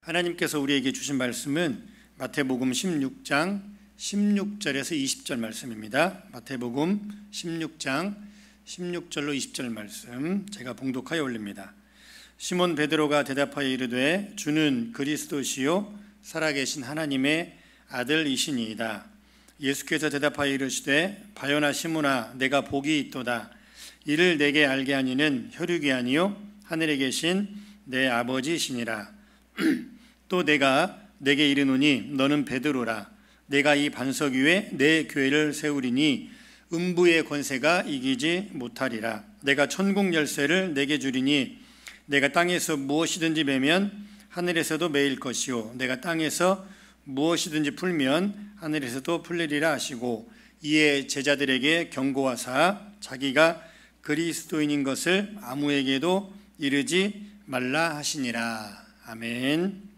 하나님께서 우리에게 주신 말씀은 마태복음 16장 16절에서 20절 말씀입니다. 마태복음 16장 16절로 20절 말씀 제가 봉독하여 올립니다. 시몬 베드로가 대답하여 이르되 주는 그리스도시요 살아계신 하나님의 아들이시니이다. 예수께서 대답하여 이르시되 바요나 시몬아 내가 복이 있도다. 이를 내게 알게 하니는 혈육이 아니요 하늘에 계신 내 아버지시니라. 또 내가 내게 이르노니 너는 베드로라. 내가 이 반석 위에 내 교회를 세우리니 음부의 권세가 이기지 못하리라. 내가 천국 열쇠를 내게 주리니 내가 땅에서 무엇이든지 매면 하늘에서도 매일 것이요 내가 땅에서 무엇이든지 풀면 하늘에서도 풀리리라 하시고 이에 제자들에게 경고하사 자기가 그리스도인인 것을 아무에게도 이르지 말라 하시니라. 아멘.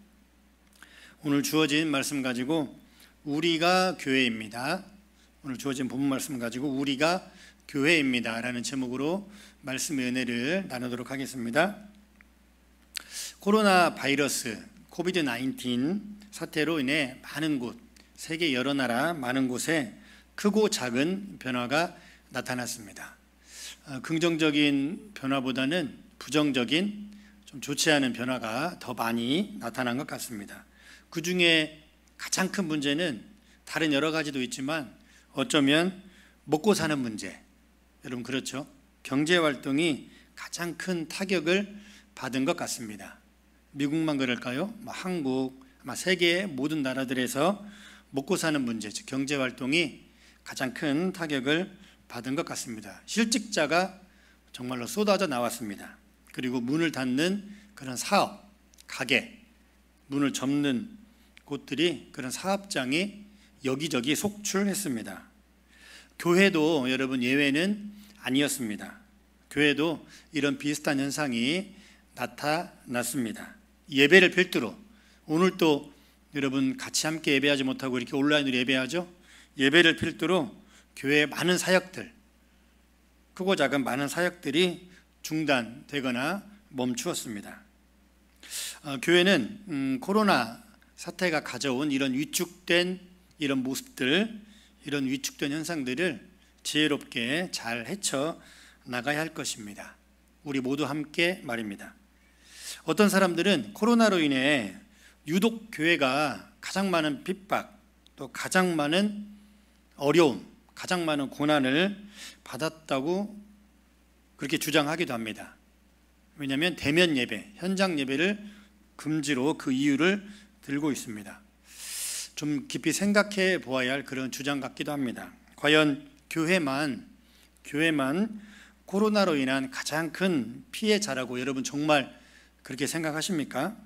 오늘 주어진 말씀 가지고 우리가 교회입니다. 오늘 주어진 본문 말씀 가지고 우리가 교회입니다 라는 제목으로 말씀의 은혜를 나누도록 하겠습니다. 코로나 바이러스 코비드-19 사태로 인해 많은 곳, 세계 여러 나라 많은 곳에 크고 작은 변화가 나타났습니다. 긍정적인 변화보다는 부정적인 좀 좋지 않은 변화가 더 많이 나타난 것 같습니다. 그 중에 가장 큰 문제는 다른 여러 가지도 있지만 어쩌면 먹고 사는 문제, 여러분 그렇죠? 경제 활동이 가장 큰 타격을 받은 것 같습니다. 미국만 그럴까요? 한국, 아마 세계 모든 나라들에서 먹고 사는 문제, 즉 경제 활동이 가장 큰 타격을 받은 것 같습니다. 실직자가 정말로 쏟아져 나왔습니다. 그리고 문을 닫는 그런 사업, 가게, 문을 접는 곳들이 그런 사업장이 여기저기 속출했습니다. 교회도 여러분 예외는 아니었습니다. 교회도 이런 비슷한 현상이 나타났습니다. 예배를 필두로 오늘 또 여러분 같이 함께 예배하지 못하고 이렇게 온라인으로 예배하죠. 예배를 필두로 교회의 많은 사역들, 크고 작은 많은 사역들이 중단되거나 멈추었습니다. 교회는 코로나 사태가 가져온 이런 위축된 이런 모습들, 이런 위축된 현상들을 지혜롭게 잘 헤쳐 나가야 할 것입니다. 우리 모두 함께 말입니다. 어떤 사람들은 코로나로 인해 유독 교회가 가장 많은 핍박, 또 가장 많은 어려움, 가장 많은 고난을 받았다고 그렇게 주장하기도 합니다. 왜냐하면 대면 예배, 현장 예배를 금지로 그 이유를 들고 있습니다. 좀 깊이 생각해 보아야 할 그런 주장 같기도 합니다. 과연 교회만 코로나로 인한 가장 큰 피해자라고 여러분 정말 그렇게 생각하십니까?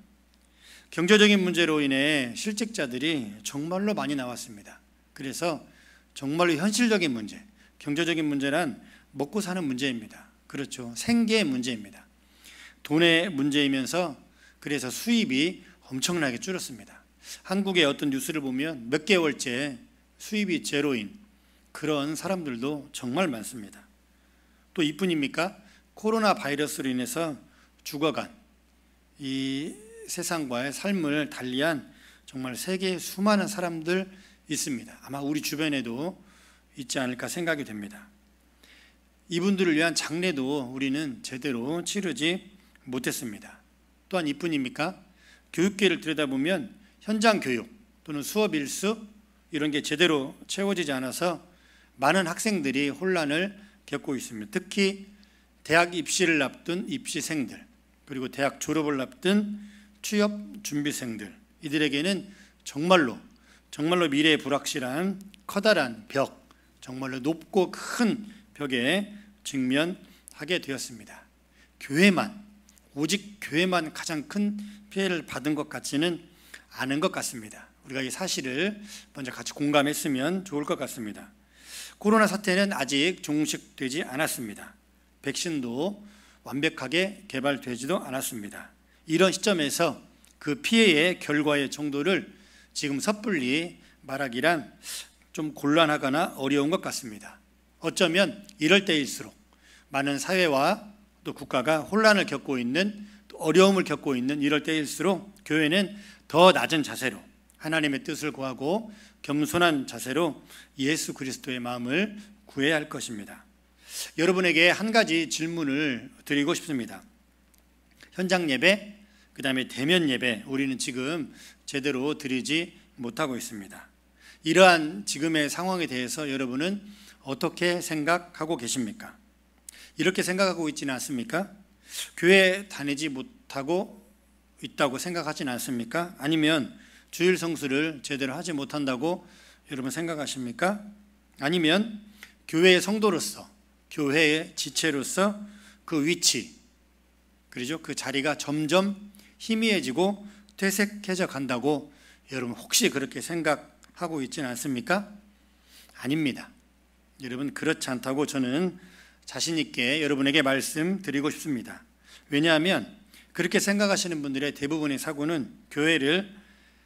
경제적인 문제로 인해 실직자들이 정말로 많이 나왔습니다. 그래서 정말로 현실적인 문제, 경제적인 문제란 먹고 사는 문제입니다. 그렇죠. 생계의 문제입니다. 돈의 문제이면서 그래서 수입이 엄청나게 줄었습니다. 한국의 어떤 뉴스를 보면 몇 개월째 수입이 제로인 그런 사람들도 정말 많습니다. 또 이뿐입니까? 코로나 바이러스로 인해서 죽어간 이 세상과의 삶을 달리한 정말 세계의 수많은 사람들 있습니다. 아마 우리 주변에도 있지 않을까 생각이 됩니다. 이분들을 위한 장례도 우리는 제대로 치르지 못했습니다. 또한 이뿐입니까? 교육계를 들여다보면 현장 교육 또는 수업 일수 이런 게 제대로 채워지지 않아서 많은 학생들이 혼란을 겪고 있습니다. 특히 대학 입시를 앞둔 입시생들, 그리고 대학 졸업을 앞둔 취업 준비생들, 이들에게는 정말로 미래의 불확실한 커다란 벽, 정말로 높고 큰 벽에 직면하게 되었습니다. 오직 교회만 가장 큰 피해를 받은 것 같지는 않은 것 같습니다. 우리가 이 사실을 먼저 같이 공감했으면 좋을 것 같습니다. 코로나 사태는 아직 종식되지 않았습니다. 백신도 완벽하게 개발되지도 않았습니다. 이런 시점에서 그 피해의 결과의 정도를 지금 섣불리 말하기란 좀 곤란하거나 어려운 것 같습니다. 어쩌면 이럴 때일수록 많은 사회와 또 국가가 혼란을 겪고 있는 또 어려움을 겪고 있는 이럴 때일수록 교회는 더 낮은 자세로 하나님의 뜻을 구하고 겸손한 자세로 예수 그리스도의 마음을 구해야 할 것입니다. 여러분에게 한 가지 질문을 드리고 싶습니다. 현장 예배, 그 다음에 대면 예배, 우리는 지금 제대로 드리지 못하고 있습니다. 이러한 지금의 상황에 대해서 여러분은 어떻게 생각하고 계십니까? 이렇게 생각하고 있지는 않습니까? 교회 다니지 못하고 있다고 생각하지는 않습니까? 아니면 주일 성수를 제대로 하지 못한다고 여러분 생각하십니까? 아니면 교회의 성도로서, 교회의 지체로서 그 위치, 그렇죠? 그 자리가 점점 희미해지고 퇴색해져 간다고 여러분 혹시 그렇게 생각하고 있지는 않습니까? 아닙니다. 여러분 그렇지 않다고 저는 자신 있게 여러분에게 말씀드리고 싶습니다. 왜냐하면 그렇게 생각하시는 분들의 대부분의 사고는 교회를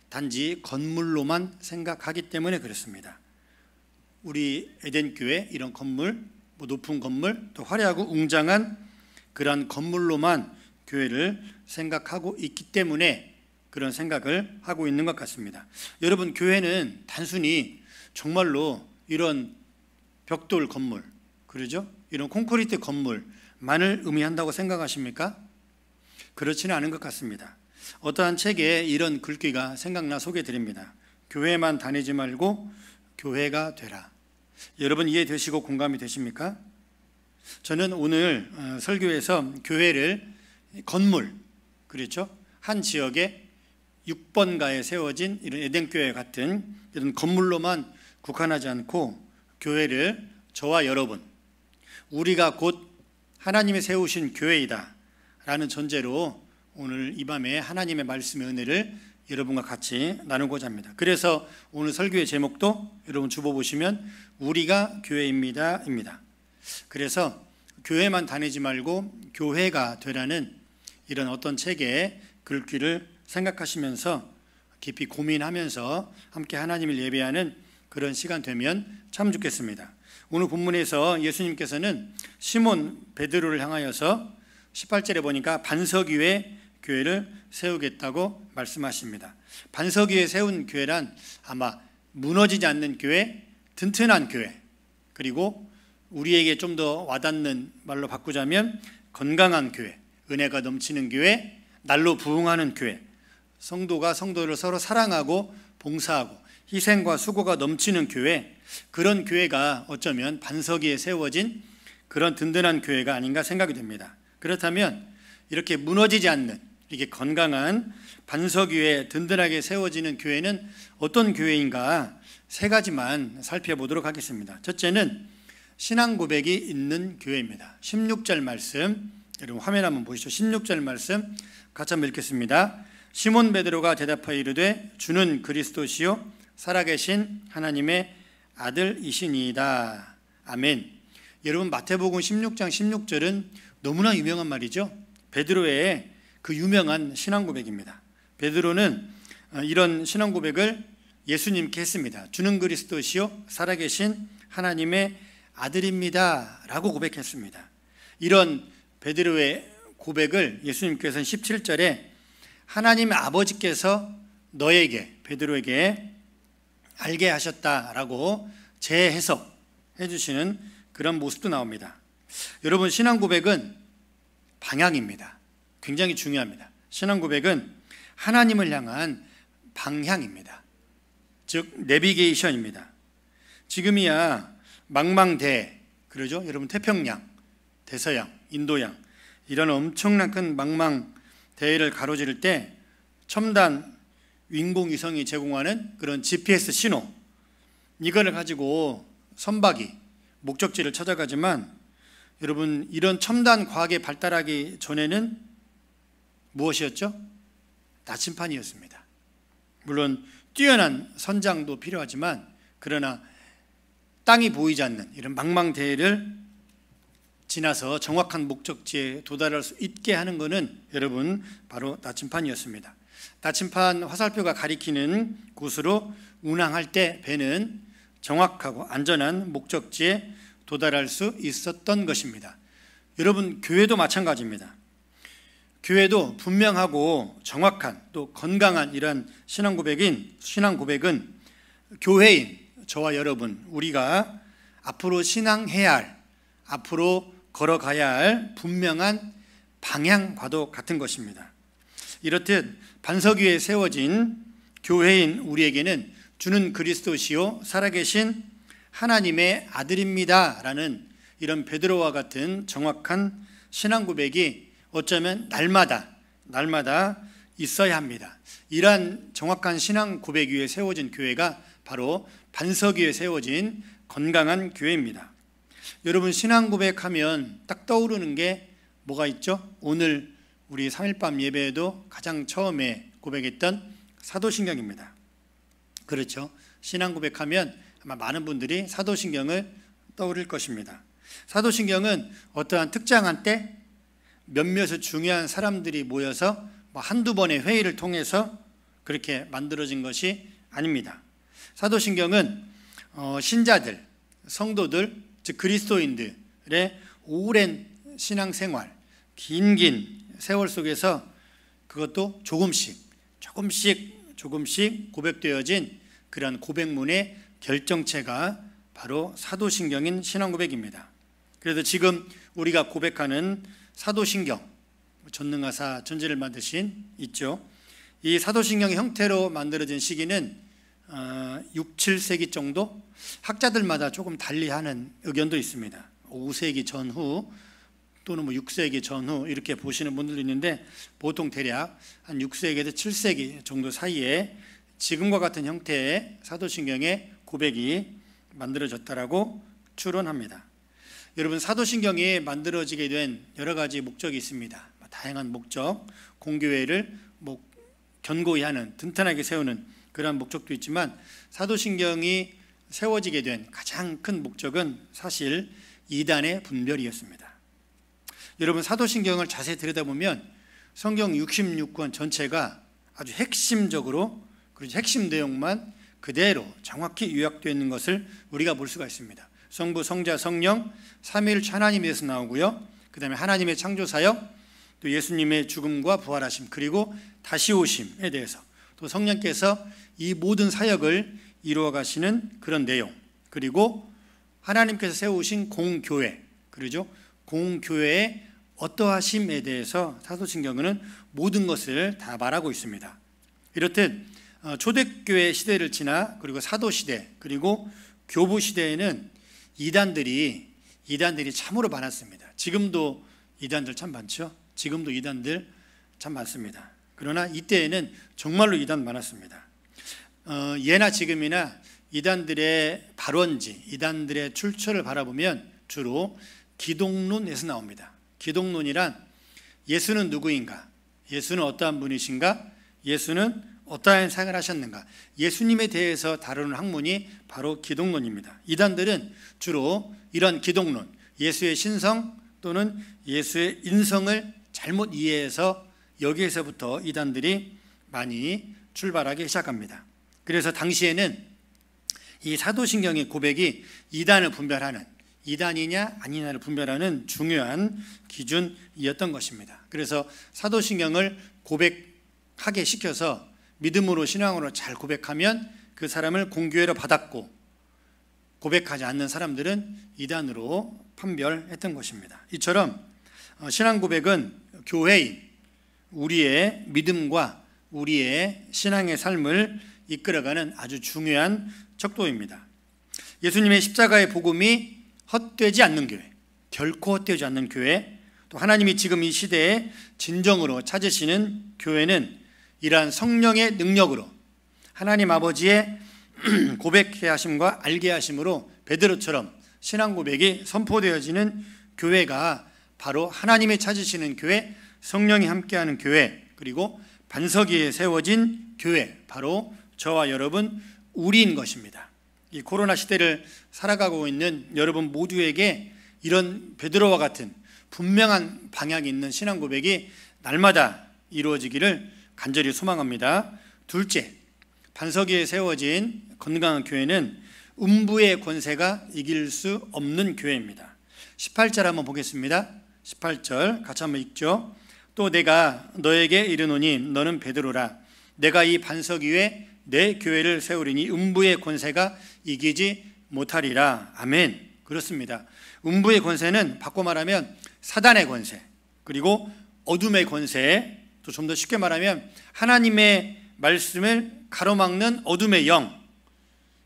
단지 건물로만 생각하기 때문에 그렇습니다. 우리 에덴교회 이런 건물, 높은 건물, 또 화려하고 웅장한 그런 건물로만 교회를 생각하고 있기 때문에 그런 생각을 하고 있는 것 같습니다. 여러분 교회는 단순히 정말로 이런 벽돌 건물, 그러죠? 이런 콘크리트 건물만을 의미한다고 생각하십니까? 그렇지는 않은 것 같습니다. 어떠한 책에 이런 글귀가 생각나 소개드립니다. 교회만 다니지 말고 교회가 되라. 여러분 이해되시고 공감이 되십니까? 저는 오늘 설교에서 교회를 건물, 그렇죠? 한 지역에 6번가에 세워진 이런 에덴교회 같은 이런 건물로만 국한하지 않고 교회를 저와 여러분, 우리가 곧 하나님이 세우신 교회이다 라는 전제로 오늘 이 밤에 하나님의 말씀의 은혜를 여러분과 같이 나누고자 합니다. 그래서 오늘 설교의 제목도 여러분 주보 보시면 우리가 교회입니다 입니다. 그래서 교회만 다니지 말고 교회가 되라는 이런 어떤 책의 글귀를 생각하시면서 깊이 고민하면서 함께 하나님을 예배하는 그런 시간 되면 참 좋겠습니다. 오늘 본문에서 예수님께서는 시몬 베드로를 향하여서 18절에 보니까 반석 위에 교회를 세우겠다고 말씀하십니다. 반석 위에 세운 교회란 아마 무너지지 않는 교회, 튼튼한 교회, 그리고 우리에게 좀 더 와닿는 말로 바꾸자면 건강한 교회, 은혜가 넘치는 교회, 날로 부흥하는 교회, 성도가 성도를 서로 사랑하고 봉사하고 희생과 수고가 넘치는 교회, 그런 교회가 어쩌면 반석 위에 세워진 그런 든든한 교회가 아닌가 생각이 됩니다. 그렇다면 이렇게 무너지지 않는 이게 건강한 반석 위에 든든하게 세워지는 교회는 어떤 교회인가 세 가지만 살펴보도록 하겠습니다. 첫째는 신앙 고백이 있는 교회입니다. 16절 말씀, 여러분 화면 한번 보시죠. 16절 말씀 같이 한번 읽겠습니다. 시몬 베드로가 대답하여 이르되 주는 그리스도시요 살아계신 하나님의 아들이시니이다. 아멘. 여러분 마태복음 16장 16절은 너무나 유명한 말이죠. 베드로의 그 유명한 신앙 고백입니다. 베드로는 이런 신앙 고백을 예수님께 했습니다. 주는 그리스도시요 살아계신 하나님의 아들입니다 라고 고백했습니다. 이런 베드로의 고백을 예수님께서는 17절에 하나님의 아버지께서 너에게 베드로에게 알게 하셨다라고 재해석해 주시는 그런 모습도 나옵니다. 여러분 신앙 고백은 방향입니다. 굉장히 중요합니다. 신앙 고백은 하나님을 향한 방향입니다. 즉 내비게이션입니다. 지금이야 망망대해, 그러죠? 여러분 태평양, 대서양, 인도양 이런 엄청난 큰 망망대해를 가로지를 때 첨단 인공위성이 제공하는 그런 GPS 신호, 이거를 가지고 선박이 목적지를 찾아가지만 여러분 이런 첨단 과학에 발달하기 전에는 무엇이었죠? 나침판이었습니다. 물론 뛰어난 선장도 필요하지만 그러나 땅이 보이지 않는 이런 망망대해를 지나서 정확한 목적지에 도달할 수 있게 하는 것은 여러분 바로 나침판이었습니다. 나침판 화살표가 가리키는 곳으로 운항할 때 배는 정확하고 안전한 목적지에 도달할 수 있었던 것입니다. 여러분 교회도 마찬가지입니다. 교회도 분명하고 정확한 또 건강한 이런 신앙 고백은 교회인 저와 여러분, 우리가 앞으로 신앙해야 할, 앞으로 걸어가야 할 분명한 방향과도 같은 것입니다. 이렇듯 반석 위에 세워진 교회인 우리에게는 주는 그리스도시요 살아계신 하나님의 아들입니다 라는 이런 베드로와 같은 정확한 신앙 고백이 어쩌면 날마다 있어야 합니다. 이러한 정확한 신앙 고백 위에 세워진 교회가 바로 반석 위에 세워진 건강한 교회입니다. 여러분, 신앙 고백하면 딱 떠오르는 게 뭐가 있죠? 오늘 우리 3일밤 예배에도 가장 처음에 고백했던 사도신경입니다. 그렇죠? 신앙 고백하면 아마 많은 분들이 사도신경을 떠올릴 것입니다. 사도신경은 어떠한 특정한 때 몇몇의 중요한 사람들이 모여서 한두 번의 회의를 통해서 그렇게 만들어진 것이 아닙니다. 사도신경은 신자들, 성도들, 즉 그리스도인들의 오랜 신앙생활, 긴 세월 속에서 그것도 조금씩 고백되어진 그런 고백문의 결정체가 바로 사도신경인 신앙 고백입니다. 그래서 지금 우리가 고백하는 사도신경, 전능하사 전지를 만드신 있죠. 이 사도신경의 형태로 만들어진 시기는 6, 7세기 정도, 학자들마다 조금 달리하는 의견도 있습니다. 5세기 전후 또는 6세기 전후 이렇게 보시는 분들도 있는데, 보통 대략 한 6세기에서 7세기 정도 사이에 지금과 같은 형태의 사도신경의 고백이 만들어졌다라고 추론합니다. 여러분, 사도신경이 만들어지게 된 여러 가지 목적이 있습니다. 다양한 목적, 공교회를 견고히 하는, 든든하게 세우는 그러한 목적도 있지만, 사도신경이 세워지게 된 가장 큰 목적은 사실 이단의 분별이었습니다. 여러분, 사도신경을 자세히 들여다보면 성경 66권 전체가 아주 핵심적으로, 그리고 핵심 내용만 그대로 정확히 요약되어 있는 것을 우리가 볼 수가 있습니다. 성부, 성자, 성령, 삼위일체 하나님에서 나오고요. 그 다음에 하나님의 창조사역, 또 예수님의 죽음과 부활하심, 그리고 다시 오심에 대해서, 또 성령께서 이 모든 사역을 이루어 가시는 그런 내용, 그리고 하나님께서 세우신 공교회, 그러죠? 공교회의 어떠하심에 대해서 사도신경은 모든 것을 다 말하고 있습니다. 이렇듯 초대교회 시대를 지나 그리고 사도시대, 그리고 교부시대에는 이단들이 참으로 많았습니다. 지금도 이단들 참 많죠. 지금도 이단들 참 많습니다. 그러나 이때에는 정말로 이단 많았습니다. 예나 지금이나 이단들의 발원지, 이단들의 출처를 바라보면 주로 기독론에서 나옵니다. 기독론이란 예수는 누구인가? 예수는 어떠한 분이신가? 예수는 어떠한 생을 하셨는가? 예수님에 대해서 다루는 학문이 바로 기독론입니다. 이단들은 주로 이런 기독론, 예수의 신성 또는 예수의 인성을 잘못 이해해서 여기에서부터 이단들이 많이 출발하기 시작합니다. 그래서 당시에는 이 사도신경의 고백이 이단을 분별하는, 이단이냐 아니냐를 분별하는 중요한 기준이었던 것입니다. 그래서 사도신경을 고백하게 시켜서 믿음으로, 신앙으로 잘 고백하면 그 사람을 공교회로 받았고, 고백하지 않는 사람들은 이단으로 판별했던 것입니다. 이처럼 신앙 고백은 교회인 우리의 믿음과 우리의 신앙의 삶을 이끌어가는 아주 중요한 척도입니다. 예수님의 십자가의 복음이 헛되지 않는 교회, 결코 헛되지 않는 교회, 또 하나님이 지금 이 시대에 진정으로 찾으시는 교회는 이러한 성령의 능력으로 하나님 아버지의 고백해 하심과 알게 하심으로 베드로처럼 신앙 고백이 선포되어지는 교회가 바로 하나님이 찾으시는 교회, 성령이 함께하는 교회, 그리고 반석 위에 세워진 교회, 바로 저와 여러분 우리인 것입니다. 이 코로나 시대를 살아가고 있는 여러분 모두에게 이런 베드로와 같은 분명한 방향이 있는 신앙 고백이 날마다 이루어지기를 간절히 소망합니다. 둘째, 반석 위에 세워진 건강한 교회는 음부의 권세가 이길 수 없는 교회입니다. 18절 한번 보겠습니다. 18절 같이 한번 읽죠. 또 내가 너에게 이르노니 너는 베드로라. 내가 이 반석 위에 내 교회를 세우리니 음부의 권세가 이기지 못하리라. 아멘. 그렇습니다. 음부의 권세는 바꿔 말하면 사단의 권세, 그리고 어둠의 권세, 또 좀 더 쉽게 말하면 하나님의 말씀을 가로막는 어둠의 영,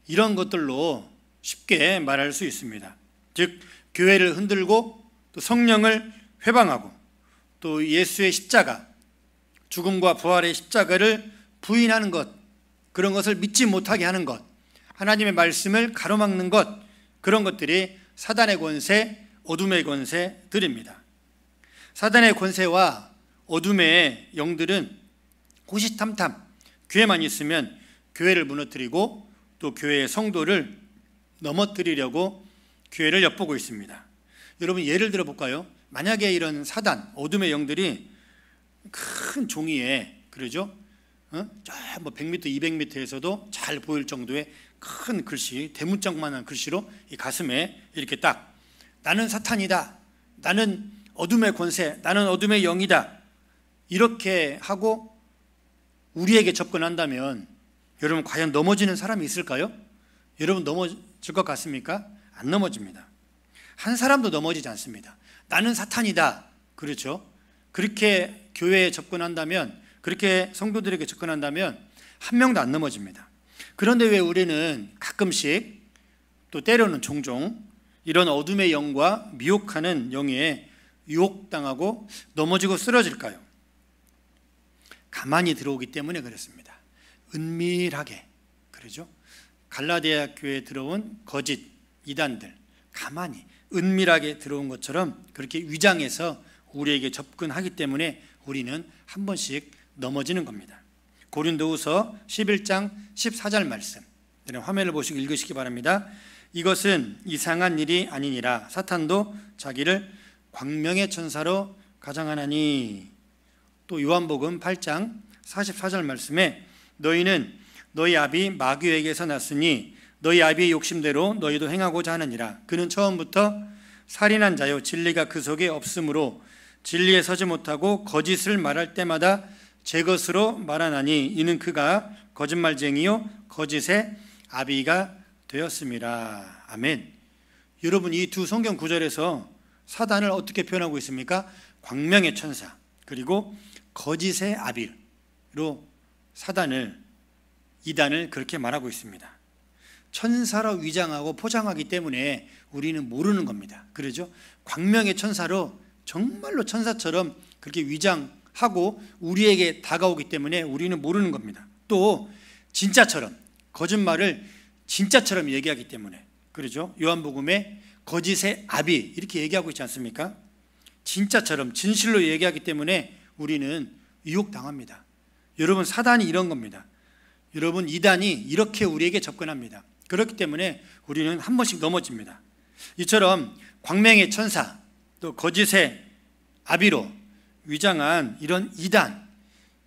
이런 것들로 쉽게 말할 수 있습니다. 즉 교회를 흔들고 또 성령을 회방하고 또 예수의 십자가, 죽음과 부활의 십자가를 부인하는 것, 그런 것을 믿지 못하게 하는 것, 하나님의 말씀을 가로막는 것, 그런 것들이 사단의 권세, 어둠의 권세들입니다. 사단의 권세와 어둠의 영들은 호시탐탐 기회만 있으면 교회를 무너뜨리고 또 교회의 성도를 넘어뜨리려고 교회를 엿보고 있습니다. 여러분 예를 들어 볼까요? 만약에 이런 사단, 어둠의 영들이 큰 종이에, 그러죠? 뭐 100m, 200m에서도 잘 보일 정도의 큰 글씨, 대문짝만한 글씨로 이 가슴에 이렇게 딱, 나는 사탄이다, 나는 어둠의 권세, 나는 어둠의 영이다, 이렇게 하고 우리에게 접근한다면 여러분 과연 넘어지는 사람이 있을까요? 여러분 넘어질 것 같습니까? 안 넘어집니다. 한 사람도 넘어지지 않습니다. 나는 사탄이다, 그렇죠? 그렇게 교회에 접근한다면, 그렇게 성도들에게 접근한다면 한 명도 안 넘어집니다. 그런데 왜 우리는 가끔씩, 또 때로는 종종 이런 어둠의 영과 미혹하는 영에 유혹당하고 넘어지고 쓰러질까요? 가만히 들어오기 때문에 그렇습니다. 은밀하게, 그러죠? 갈라디아 교회에 들어온 거짓 이단들, 가만히 은밀하게 들어온 것처럼 그렇게 위장해서 우리에게 접근하기 때문에 우리는 한 번씩 넘어지는 겁니다. 고린도후서 11장 14절 말씀, 화면을 보시고 읽으시기 바랍니다. 이것은 이상한 일이 아니니라. 사탄도 자기를 광명의 천사로 가장하나니. 또 요한복음 8장 44절 말씀에 너희는 너희 아비 마귀에게서 났으니 너희 아비의 욕심대로 너희도 행하고자 하느니라. 그는 처음부터 살인한 자요 진리가 그 속에 없으므로 진리에 서지 못하고 거짓을 말할 때마다 제 것으로 말하나니 이는 그가 거짓말쟁이요 거짓의 아비가 되었음이라. 아멘. 여러분 이 두 성경 구절에서 사단을 어떻게 표현하고 있습니까? 광명의 천사, 그리고 거짓의 아비로 사단을, 이단을 그렇게 말하고 있습니다. 천사로 위장하고 포장하기 때문에 우리는 모르는 겁니다. 그러죠? 광명의 천사로, 정말로 천사처럼 그렇게 위장하고 우리에게 다가오기 때문에 우리는 모르는 겁니다. 또 진짜처럼, 거짓말을 진짜처럼 얘기하기 때문에, 그러죠? 요한복음에 거짓의 아비 이렇게 얘기하고 있지 않습니까? 진짜처럼 진실로 얘기하기 때문에 우리는 유혹당합니다. 여러분 사단이 이런 겁니다. 여러분 이단이 이렇게 우리에게 접근합니다. 그렇기 때문에 우리는 한 번씩 넘어집니다. 이처럼 광명의 천사, 또 거짓의 아비로 위장한 이런 이단,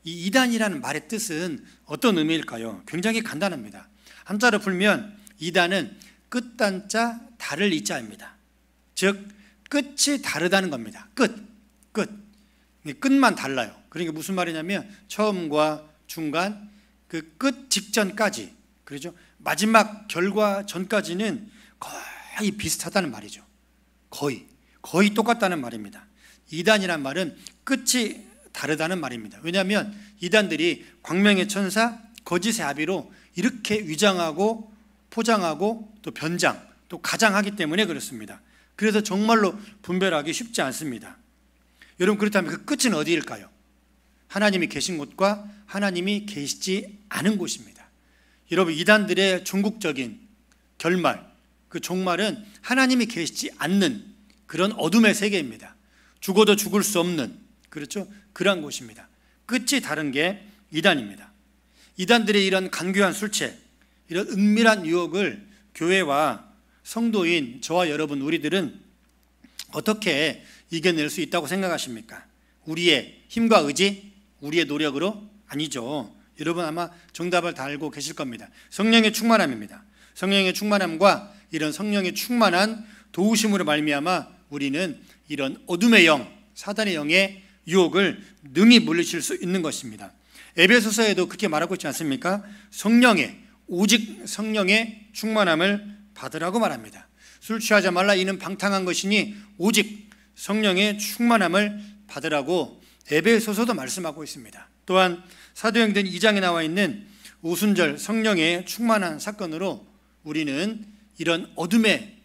이 이단이라는 말의 뜻은 어떤 의미일까요? 굉장히 간단합니다. 한자로 풀면 이단은 끝단자 다를 이자입니다. 즉 끝이 다르다는 겁니다. 끝만 달라요. 그러니까 무슨 말이냐면 처음과 중간, 그 끝 직전까지, 그렇죠? 마지막 결과 전까지는 거의 비슷하다는 말이죠. 거의 똑같다는 말입니다. 이단이란 말은 끝이 다르다는 말입니다. 왜냐하면 이단들이 광명의 천사, 거짓의 아비로 이렇게 위장하고 포장하고 또 변장, 또 가장하기 때문에 그렇습니다. 그래서 정말로 분별하기 쉽지 않습니다. 여러분 그렇다면 그 끝은 어디일까요? 하나님이 계신 곳과 하나님이 계시지 않은 곳입니다. 여러분 이단들의 종국적인 결말, 그 종말은 하나님이 계시지 않는 그런 어둠의 세계입니다. 죽어도 죽을 수 없는, 그렇죠? 그러한 곳입니다. 끝이 다른 게 이단입니다. 이단들의 이런 간교한 술책, 이런 은밀한 유혹을 교회와 성도인 저와 여러분 우리들은 어떻게 이겨낼 수 있다고 생각하십니까? 우리의 힘과 의지, 우리의 노력으로? 아니죠. 여러분 아마 정답을 다 알고 계실 겁니다. 성령의 충만함입니다. 성령의 충만함과 이런 성령의 충만한 도우심으로 말미암아 우리는 이런 어둠의 영, 사단의 영에 유혹을 능히 물리칠 수 있는 것입니다. 에베소서에도 그렇게 말하고 있지 않습니까? 오직 성령의 충만함을 받으라고 말합니다. 술 취하지 말라, 이는 방탕한 것이니 오직 성령의 충만함을 받으라고 에베소서도 말씀하고 있습니다. 또한 사도행전 2장에 나와 있는 오순절 성령의 충만한 사건으로 우리는 이런 어둠의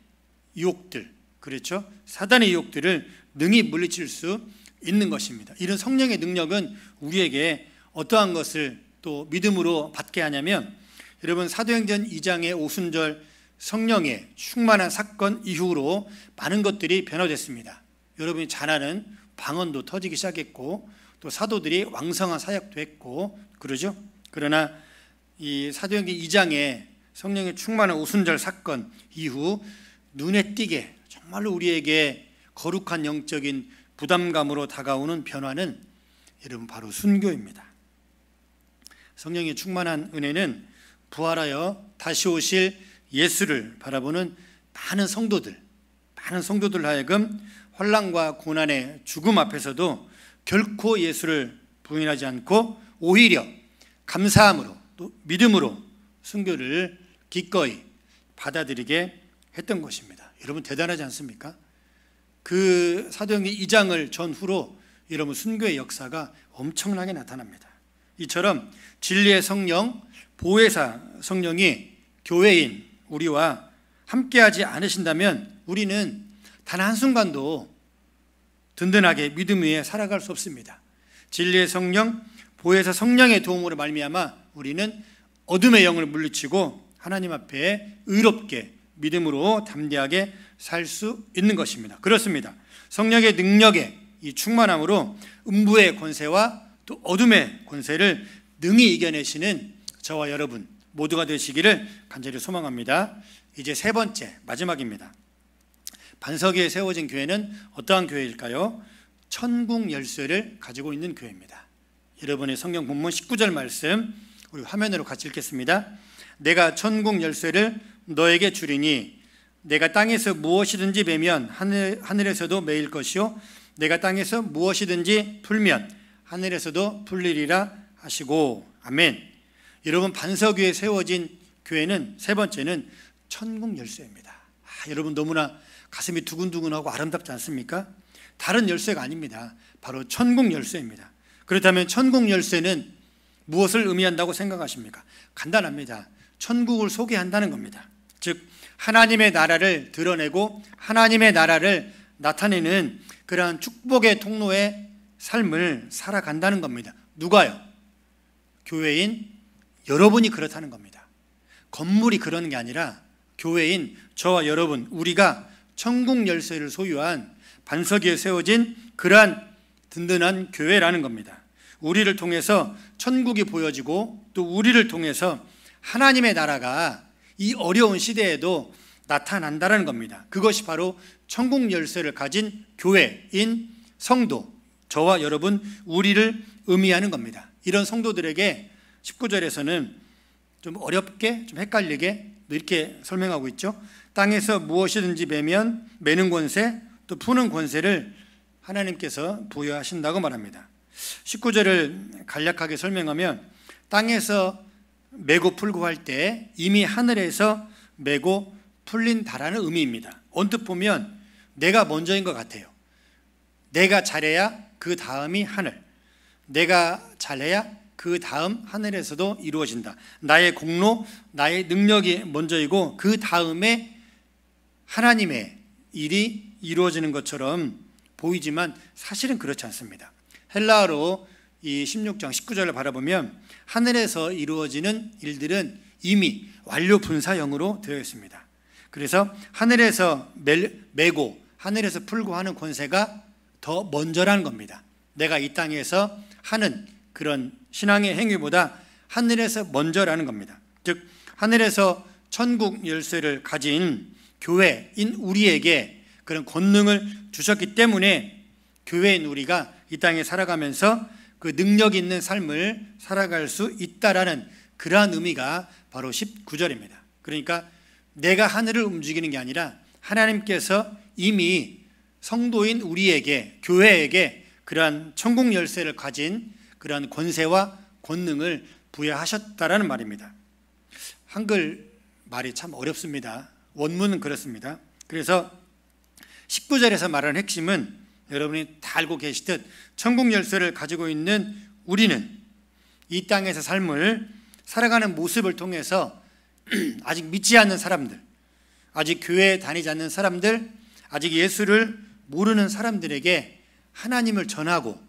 유혹들, 그렇죠? 사단의 유혹들을 능히 물리칠 수 있는 것입니다. 이런 성령의 능력은 우리에게 어떠한 것을 또 믿음으로 받게 하냐면, 여러분 사도행전 2장의 오순절 성령의 충만한 사건 이후로 많은 것들이 변화됐습니다. 여러분이 잘 아는 방언도 터지기 시작했고, 또 사도들이 왕성한 사역도 했고 그러죠. 그러나 이 사도행전 2장의 성령의 충만한 오순절 사건 이후 눈에 띄게 정말로 우리에게 거룩한 영적인 부담감으로 다가오는 변화는 여러분 바로 순교입니다. 성령의 충만한 은혜는 부활하여 다시 오실 예수를 바라보는 많은 성도들 하여금 환난과 고난의 죽음 앞에서도 결코 예수를 부인하지 않고 오히려 감사함으로 또 믿음으로 순교를 기꺼이 받아들이게 했던 것입니다. 여러분 대단하지 않습니까? 그 사도행전 2장을 전후로 여러분 순교의 역사가 엄청나게 나타납니다. 이처럼 진리의 성령, 보혜사 성령이 교회인 우리와 함께하지 않으신다면 우리는 단 한순간도 든든하게 믿음 위에 살아갈 수 없습니다. 진리의 성령, 보혜사 성령의 도움으로 말미암아 우리는 어둠의 영을 물리치고 하나님 앞에 의롭게 믿음으로 담대하게 살 수 있는 것입니다. 그렇습니다. 성령의 능력에 이 충만함으로 음부의 권세와 또 어둠의 권세를 능히 이겨내시는 저와 여러분 모두가 되시기를 간절히 소망합니다. 이제 세 번째 마지막입니다. 반석 위에 세워진 교회는 어떠한 교회일까요? 천국 열쇠를 가지고 있는 교회입니다. 여러분의 성경 본문 19절 말씀 우리 화면으로 같이 읽겠습니다. 내가 천국 열쇠를 너에게 주리니 내가 땅에서 무엇이든지 매면 하늘에서도 매일 것이요 내가 땅에서 무엇이든지 풀면 하늘에서도 풀리리라 하시고. 아멘. 여러분 반석 위에 세워진 교회는 세 번째는 천국 열쇠입니다. 여러분 너무나 가슴이 두근두근하고 아름답지 않습니까? 다른 열쇠가 아닙니다. 바로 천국 열쇠입니다. 그렇다면 천국 열쇠는 무엇을 의미한다고 생각하십니까? 간단합니다. 천국을 소개한다는 겁니다. 즉 하나님의 나라를 드러내고 하나님의 나라를 나타내는 그러한 축복의 통로의 삶을 살아간다는 겁니다. 누가요? 교회인 여러분이 그렇다는 겁니다. 건물이 그러는 게 아니라 교회인 저와 여러분, 우리가 천국 열쇠를 소유한 반석 위에 세워진 그러한 든든한 교회라는 겁니다. 우리를 통해서 천국이 보여지고 또 우리를 통해서 하나님의 나라가 이 어려운 시대에도 나타난다는 겁니다. 그것이 바로 천국 열쇠를 가진 교회인 성도, 저와 여러분, 우리를 의미하는 겁니다. 이런 성도들에게 19절에서는 좀 어렵게, 좀 헷갈리게 이렇게 설명하고 있죠. 땅에서 무엇이든지 매는 권세, 또 푸는 권세를 하나님께서 부여하신다고 말합니다. 19절을 간략하게 설명하면 땅에서 매고 풀고 할 때 이미 하늘에서 매고 풀린다라는 의미입니다. 언뜻 보면 내가 먼저인 것 같아요. 내가 잘해야 그 다음이 하늘, 내가 잘해야 그 다음 하늘에서도 이루어진다. 나의 공로, 나의 능력이 먼저이고 그 다음에 하나님의 일이 이루어지는 것처럼 보이지만 사실은 그렇지 않습니다. 헬라어로 이 16장 19절을 바라보면 하늘에서 이루어지는 일들은 이미 완료 분사형으로 되어 있습니다. 그래서 하늘에서 매고 하늘에서 풀고 하는 권세가 더 먼저라는 겁니다. 내가 이 땅에서 하는 그런 신앙의 행위보다 하늘에서 먼저라는 겁니다. 즉 하늘에서 천국 열쇠를 가진 교회인 우리에게 그런 권능을 주셨기 때문에 교회인 우리가 이 땅에 살아가면서 그 능력 있는 삶을 살아갈 수 있다라는 그러한 의미가 바로 19절입니다. 그러니까 내가 하늘을 움직이는 게 아니라 하나님께서 이미 성도인 우리에게, 교회에게 그러한 천국 열쇠를 가진 그러한 권세와 권능을 부여하셨다라는 말입니다. 한글 말이 참 어렵습니다. 원문은 그렇습니다. 그래서 19절에서 말하는 핵심은 여러분이 다 알고 계시듯 천국 열쇠를 가지고 있는 우리는 이 땅에서 삶을 살아가는 모습을 통해서 아직 믿지 않는 사람들, 아직 교회에 다니지 않는 사람들, 아직 예수를 모르는 사람들에게 하나님을 전하고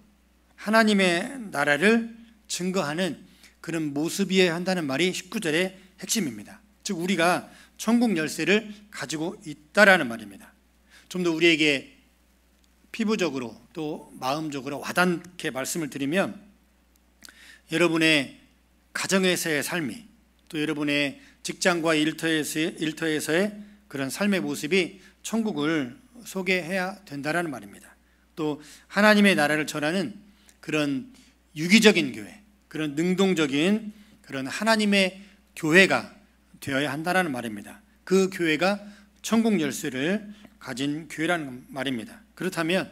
하나님의 나라를 증거하는 그런 모습이어야 한다는 말이 19절의 핵심입니다. 즉 우리가 천국 열쇠를 가지고 있다라는 말입니다. 좀 더 우리에게 피부적으로 또 마음적으로 와닿게 말씀을 드리면, 여러분의 가정에서의 삶이, 또 여러분의 직장과 일터에서의 그런 삶의 모습이 천국을 소개해야 된다라는 말입니다. 또 하나님의 나라를 전하는 그런 유기적인 교회, 그런 능동적인 그런 하나님의 교회가 되어야 한다는 말입니다. 그 교회가 천국 열쇠를 가진 교회라는 말입니다. 그렇다면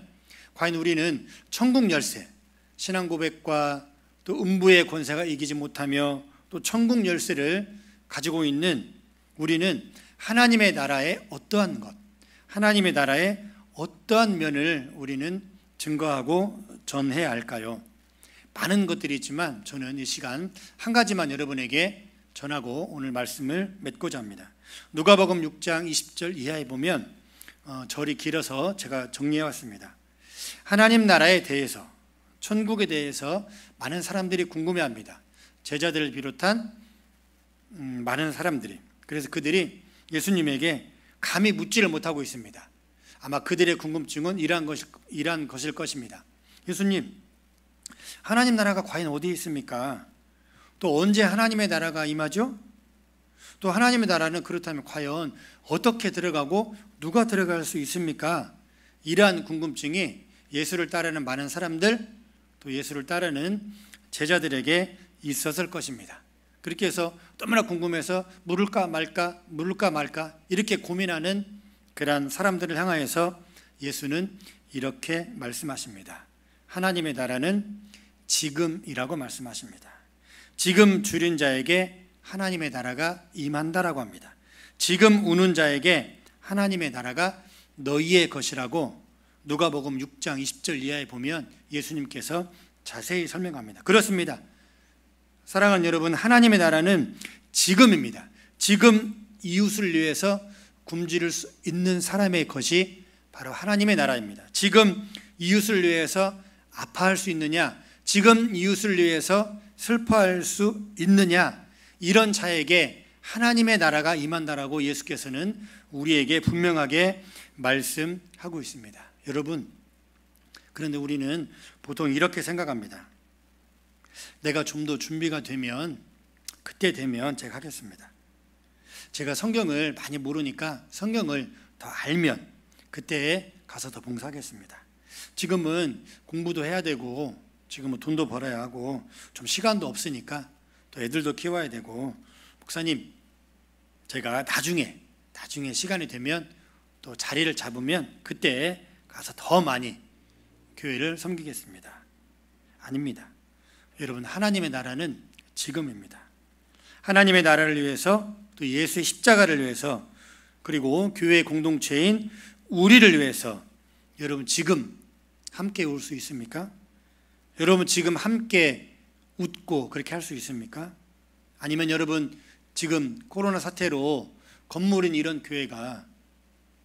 과연 우리는 천국 열쇠, 신앙 고백과 또 음부의 권세가 이기지 못하며 또 천국 열쇠를 가지고 있는 우리는 하나님의 나라의 어떠한 것, 하나님의 나라의 어떠한 면을 우리는 증거하고 전해야 할까요? 많은 것들이 있지만 저는 이 시간 한 가지만 여러분에게 전하고 오늘 말씀을 맺고자 합니다. 누가복음 6장 20절 이하에 보면 절이 길어서 제가 정리해 왔습니다. 하나님 나라에 대해서, 천국에 대해서 많은 사람들이 궁금해합니다. 제자들을 비롯한 많은 사람들이. 그래서 그들이 예수님에게 감히 묻지를 못하고 있습니다. 아마 그들의 궁금증은 이러한 것일 것입니다. 예수님, 하나님 나라가 과연 어디에 있습니까? 또 언제 하나님의 나라가 임하죠? 또 하나님의 나라는 그렇다면 과연 어떻게 들어가고 누가 들어갈 수 있습니까? 이러한 궁금증이 예수를 따르는 많은 사람들, 또 예수를 따르는 제자들에게 있었을 것입니다. 그렇게 해서 너무나 궁금해서 물을까 말까 이렇게 고민하는 그러한 사람들을 향하여서 예수는 이렇게 말씀하십니다. 하나님의 나라는 지금이라고 말씀하십니다. 지금 줄인 자에게 하나님의 나라가 임한다라고 합니다. 지금 우는 자에게 하나님의 나라가 너희의 것이라고 누가복음 6장 20절 이하에 보면 예수님께서 자세히 설명합니다. 그렇습니다. 사랑하는 여러분, 하나님의 나라는 지금입니다. 지금 이웃을 위해서 굶주릴 수 있는 사람의 것이 바로 하나님의 나라입니다. 지금 이웃을 위해서 아파할 수 있느냐, 지금 이웃을 위해서 슬퍼할 수 있느냐, 이런 자에게 하나님의 나라가 임한다라고 예수께서는 우리에게 분명하게 말씀하고 있습니다. 여러분, 그런데 우리는 보통 이렇게 생각합니다. 내가 좀 더 준비가 되면, 그때 되면 제가 하겠습니다. 제가 성경을 많이 모르니까 성경을 더 알면 그때 가서 더 봉사하겠습니다. 지금은 공부도 해야 되고 지금은 돈도 벌어야 하고 좀 시간도 없으니까 또 애들도 키워야 되고, 목사님 제가 나중에 시간이 되면 또 자리를 잡으면 그때 가서 더 많이 교회를 섬기겠습니다. 아닙니다. 여러분, 하나님의 나라는 지금입니다. 하나님의 나라를 위해서, 또 예수의 십자가를 위해서, 그리고 교회 공동체인 우리를 위해서 여러분 지금 함께 울 수 있습니까? 여러분 지금 함께 웃고 그렇게 할 수 있습니까? 아니면 여러분 지금 코로나 사태로 건물인 이런 교회가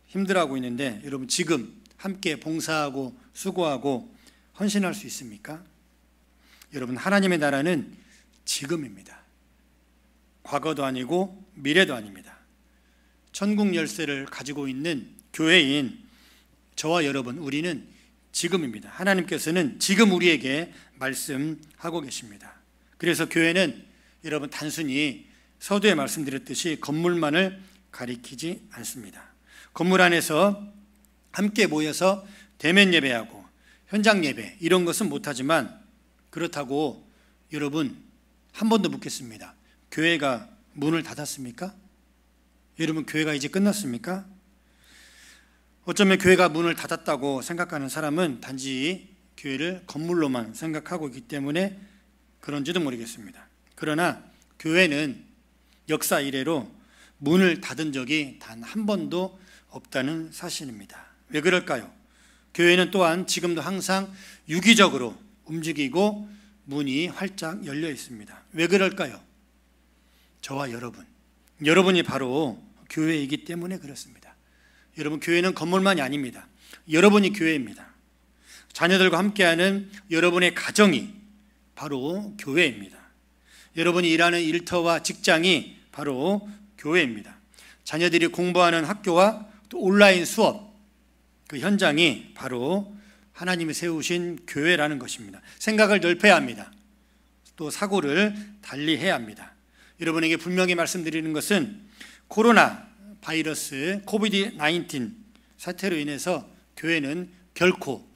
힘들어하고 있는데 여러분 지금 함께 봉사하고 수고하고 헌신할 수 있습니까? 여러분, 하나님의 나라는 지금입니다. 과거도 아니고 미래도 아닙니다. 천국 열쇠를 가지고 있는 교회인 저와 여러분, 우리는 지금입니다. 하나님께서는 지금 우리에게 말씀하고 계십니다. 그래서 교회는 여러분 단순히 서두에 말씀드렸듯이 건물만을 가리키지 않습니다. 건물 안에서 함께 모여서 대면 예배하고 현장 예배 이런 것은 못하지만, 그렇다고 여러분 한 번 더 묻겠습니다. 교회가 문을 닫았습니까? 여러분, 교회가 이제 끝났습니까? 어쩌면 교회가 문을 닫았다고 생각하는 사람은 단지 교회를 건물로만 생각하고 있기 때문에 그런지도 모르겠습니다. 그러나 교회는 역사 이래로 문을 닫은 적이 단 한 번도 없다는 사실입니다. 왜 그럴까요? 교회는 또한 지금도 항상 유기적으로 움직이고 문이 활짝 열려 있습니다. 왜 그럴까요? 저와 여러분이 바로 교회이기 때문에 그렇습니다. 여러분, 교회는 건물만이 아닙니다. 여러분이 교회입니다. 자녀들과 함께하는 여러분의 가정이 바로 교회입니다. 여러분이 일하는 일터와 직장이 바로 교회입니다. 자녀들이 공부하는 학교와 또 온라인 수업, 그 현장이 바로 하나님이 세우신 교회라는 것입니다. 생각을 넓혀야 합니다. 또 사고를 달리해야 합니다. 여러분에게 분명히 말씀드리는 것은 코로나 바이러스 코비드-19 사태로 인해서 교회는 결코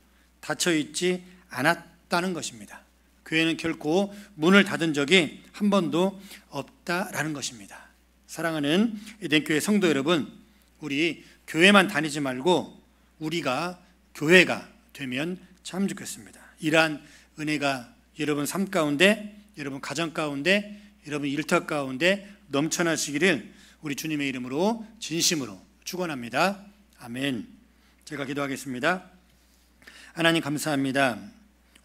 닫혀있지 않았다는 것입니다. 교회는 결코 문을 닫은 적이 한 번도 없다라는 것입니다. 사랑하는 에덴교회 성도 여러분, 우리 교회만 다니지 말고 우리가 교회가 되면 참 좋겠습니다. 이러한 은혜가 여러분 삶 가운데, 여러분 가정 가운데, 여러분 일터 가운데 넘쳐나시기를 우리 주님의 이름으로 진심으로 축원합니다. 아멘. 제가 기도하겠습니다. 하나님 감사합니다.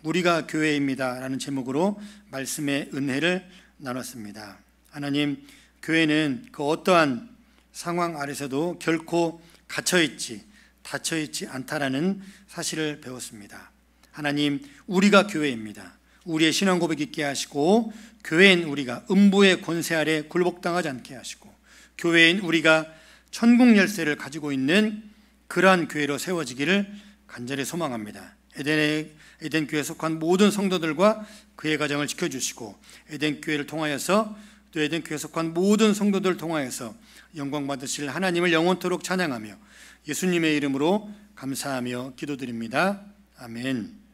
우리가 교회입니다 라는 제목으로 말씀의 은혜를 나눴습니다. 하나님, 교회는 그 어떠한 상황 아래서도 결코 갇혀있지 닫혀있지 않다라는 사실을 배웠습니다. 하나님, 우리가 교회입니다. 우리의 신앙 고백 있게 하시고, 교회인 우리가 음부의 권세 아래 굴복당하지 않게 하시고, 교회인 우리가 천국 열쇠를 가지고 있는 그러한 교회로 세워지기를 간절히 소망합니다. 에덴교회에 속한 모든 성도들과 그의 가정을 지켜주시고, 에덴교회를 통하여서 또 에덴교회에 속한 모든 성도들을 통하여서 영광 받으실 하나님을 영원토록 찬양하며 예수님의 이름으로 감사하며 기도드립니다. 아멘.